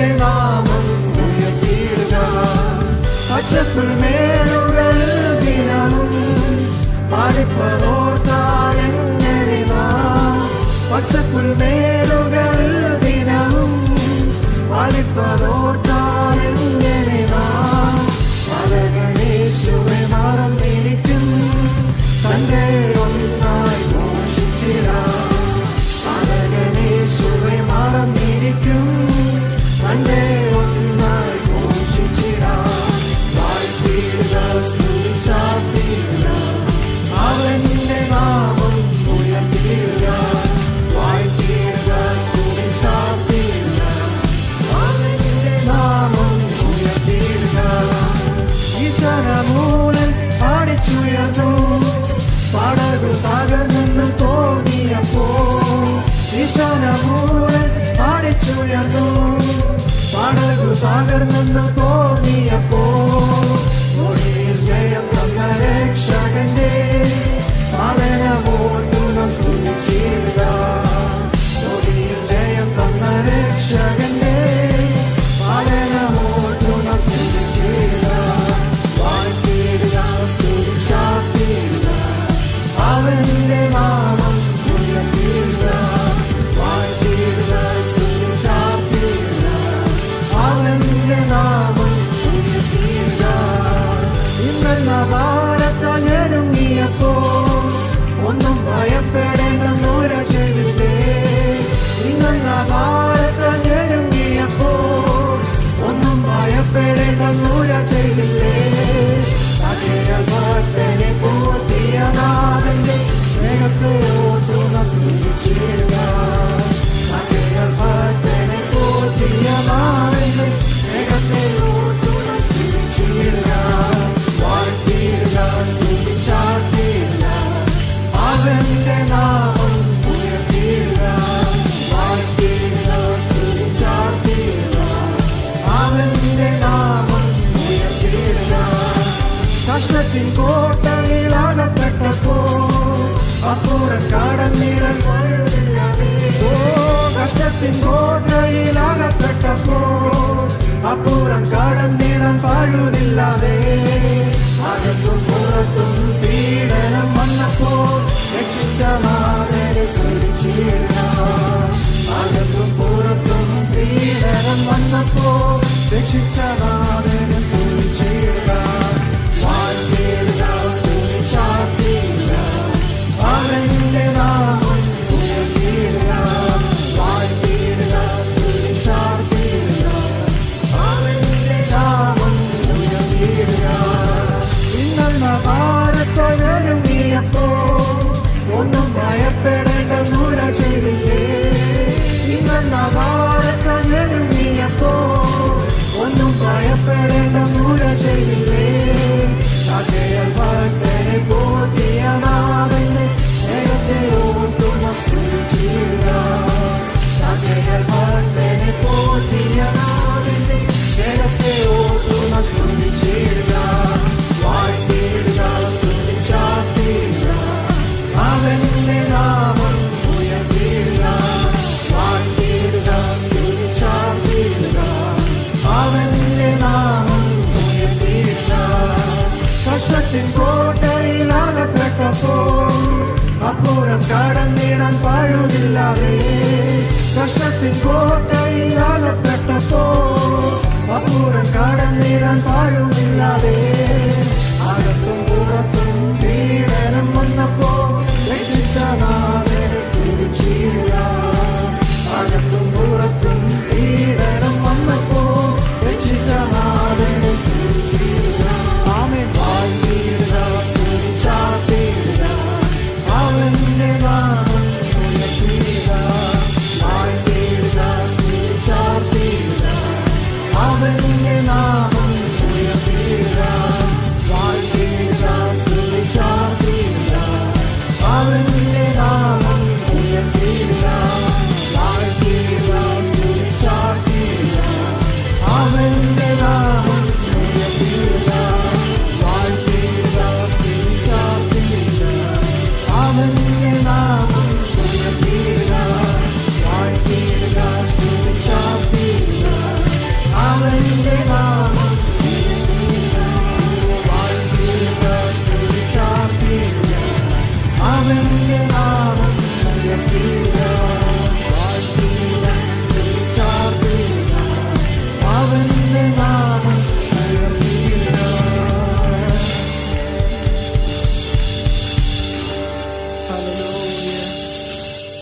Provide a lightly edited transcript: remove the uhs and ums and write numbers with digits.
അവന്റെ നാമം ഉയർത്തിയിടുക. പച്ചപ്പുൽമേടുകളിൽ ദിനവും പാലിപ്പതോർത്താൽ എങ്ങനെ നാം, പച്ചപ്പുൽമേടുകളിൽ ദിനവും പാലിപ്പതോർത്താൽ എങ്ങനെ നാം മലകളേശുവെ മറന്നിരിക്കും. തന്റെ ഒന്നായി ഘോഷിച്ചിടാം, മലകളേശുവെ മറന്നിരിക്കും. തന്റെ ഒന്നായി ഘോഷിച്ചിടാം. വാഴ്ത്തിയിടുക, സ്തുതിച്ചാർത്തിയിടുക, അവന്റെ നാമം ഉയർത്തിയിടുക. വാഴ്ത്തിയിടുക, സ്തുതിച്ചാർത്തിയിടുക, അവന്റെ നാമം ഉയർത്തിയിടുക. ഈശാനമൂലൻ പാടിച്ചുയർന്നു, പടകു തകർന്നെന്നു തോന്നിയപ്പോ. ഈശാനമൂലൻ പാടിച്ചുയർന്നു, പടകു തകർന്നെന്നു തോന്നിയപ്പോ. ഒടുവിൽ ജയം തന്ന രക്ഷകന്റെ പാലനമോർത്തുന സ്തുതിച്ചിടുക. ഒടുവിൽ ജയം തന്ന രക്ഷകന്റെ പാലനമോർത്തുന സ്തുതിച്ചിടുക. വാഴ്ത്തിയിടുക, സ്തുതിച്ചാർത്തിയിടുക, അവന്റെ നാമം ഉയർത്തിയിടുക. വാഴ്ത്തിയിടുക, സ്തുതിച്ചാർത്തിയിടുക, അവന്റെ നാമം ഉയർത്തിയിടുക. ഇന്നെന്ന ഭാരത്താൽ ഞെരുങ്ങിയപ്പോ ഒന്നും ഭയപ്പെടേണ്ടെന്നുര ചെയ്തില്ലേ. ഇന്നെന്ന ഭാരത്താൽ ഞെരുങ്ങിയപ്പോ ഒന്നും ഭയപ്പെടേണ്ടെന്നുര ചെയ്തില്ലേ. അകയാൽ ഭക്തനെ പൂർത്തിയ നാഥന്റെ സ്നേഹത്തെ ഓർത്തുക, സ്തുതിച്ചിടുക. അകയാൽ ഭക്തനെ പൂർത്തിയ നാഥന്റെ സ്നേഹത്തെ ഓർത്തുക, സ്തുതിച്ചിടുക. വാഴ്ത്തിയിടുക, സ്തുതിച്ചാർത്തിയിടുക, അവന്റെ നാമം ഉയർത്തിയിടുക. വാഴ്ത്തിയിടുക, സ്തുതിച്ചാർത്തിയിടുക, അവന്റെ നാമം ഉയർത്തിയിടുക. കഷ്ടത്തിൻ കോട്ടയിലാകപ്പെട്ടപ്പോ അപ്പുറം കടന്നിടാൻ പഴുതില്ലാതെ. ഓ, കഷ്ടത്തിൻ കോട്ടയിലാകപ്പെട്ടപ്പോ അപ്പുറം കടന്നിടാൻ പഴുതില്ലാതെ. അകത്തും പുറത്തും പീഡനം വന്നപ്പോ രക്ഷിച്ച നാഥനെ സ്തുതിച്ചിടുക. അകത്തും പുറത്തും പീഡനം വന്നപ്പോ രക്ഷിച്ച നാഥനെ സ്തുതിച്ചിടുക. വാഴ്ത്തിയിടുക, സ്തുതിച്ചാർത്തിയിടുക, അവന്റെ നാമം ഉയർത്തിയിടുക. വാഴ്ത്തിയിടുക, സ്തുതിച്ചാർത്തിയിടുക, അവന്റെ നാമം ഉയർത്തിയിടുക. ഇന്നെന്ന ഭാരത്താൽ ഞെരുങ്ങിയപ്പോ ഒന്നും ഭയപ്പെടേണ്ടെന്നുര ചെയ്തില്ലേ. ഇന്നെന്ന ഭാരത്താൽ ഞെരുങ്ങിയപ്പോ ഒന്നും ഭയപ്പെടേണ്ടെന്നുര ചെയ്തില്ലേ. അകയാൽ ഭക്തനെ പൂർത്തിയ നാഥന്റെ സ്നേഹത്തെ ഓർത്തുക, സ്തുതിച്ചിടുക. അകയാൽ ഭക്തനെ പൂർത്തിയ നാഥന്റെ സ്നേഹത്തെ ഓർത്തുക, സ്തുതിച്ചിടുക. വാഴ്ത്തിയിടുക, സ്തുതിച്ചാർത്തിയിടുക, അവന്റെ നാമം ഉയർത്തിയിടുക. വാഴ്ത്തിയിടുക, സ്തുതിച്ചാർത്തിയിടുക, അവന്റെ നാമം ഉയർത്തിയിടുക. കഷ്ടത്തിൻ കോട്ടയിലാകപ്പെട്ടപ്പോ അപ്പുറം കടന്നിടാൻ പഴുതില്ലാതെ. കഷ്ടത്തിൻ കോട്ട